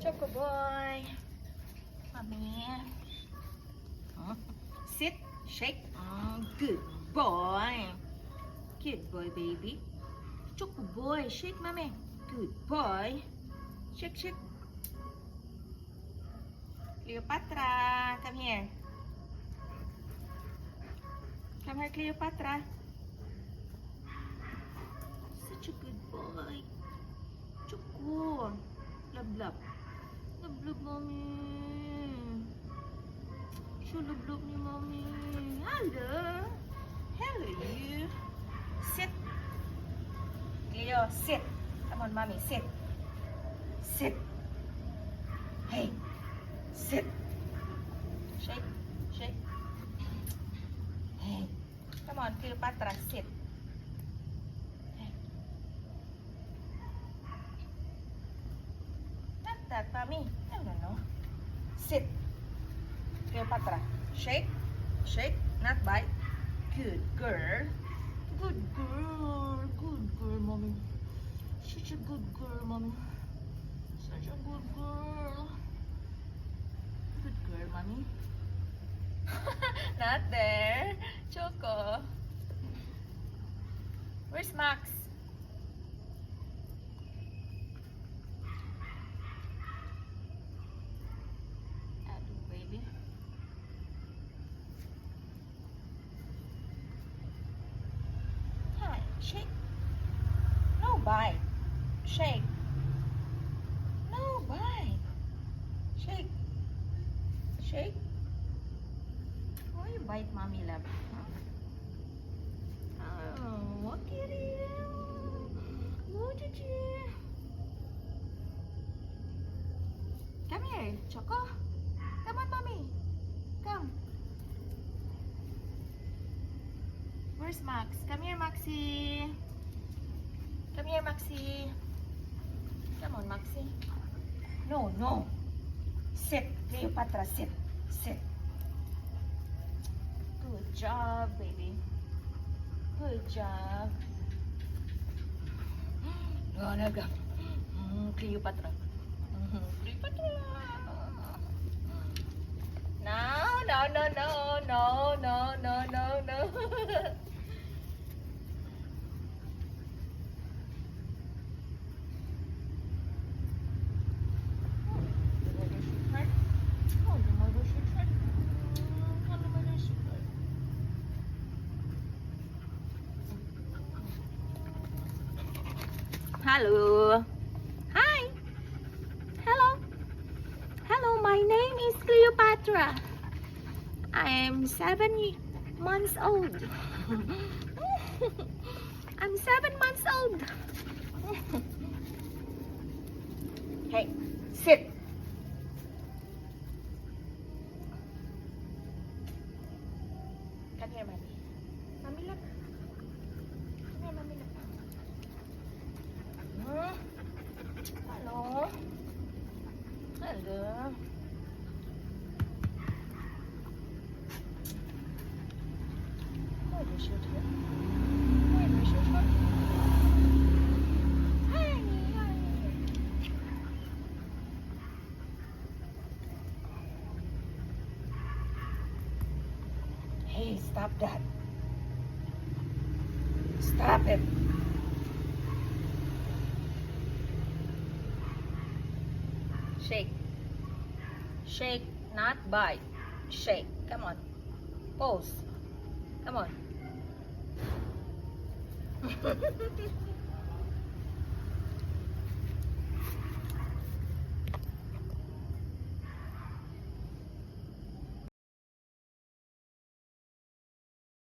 Choco boy. Mommy. Sit. Shake. Good boy. Good boy, baby. Choco boy. Shake, mommy. Good boy. Shake, shake. Cleopatra, come here. Come here, Cleopatra. Such a good boy. Choco. Love, love. Love, love, mommy. So love, love ni mommy. Hello. Hello, you. Sit. Leo, sit. Come on, mommy, sit. Sit. Hey. Sit. Shake. Shake. Hey. Come on, Cleopatra, sit. Hey. Not that, mommy. I don't know. Sit. Cleopatra. Shake. Shake. Not bite. Good girl. Good girl. Good girl, mommy. Such a good girl, mommy. Such a good girl. Good girl, mommy. Not there. Choco. Where's Max? Ado, baby. Hi, shake. No bite. Shake. No bite. Shake. Shake. Why you bite, mommy love? Huh? Oh, what kitty? What did you? Come here, Choco. Come on, mommy. Come. Where's Max? Come here, Maxie. Come here, Maxie. Come on, Maxie. No, no. Sit, Cleopatra, sit. Sit. Good job, baby. Good job. No, no, go. Cleopatra. Cleopatra. No, no, no, no, no, no, no, no, no. Hello. Hi. Hello. Hello, my name is Cleopatra. I am 7 months old. I'm 7 months old. Hey, sit. Come here, mommy. Mommy, look. Come here, mommy, look. Hello. Hello. Where is your turn? Where is your turn? Hi, hi. Hey, stop that. Stop it. Shake. Shake, not bite. Shake. Come on. Pose. Come on.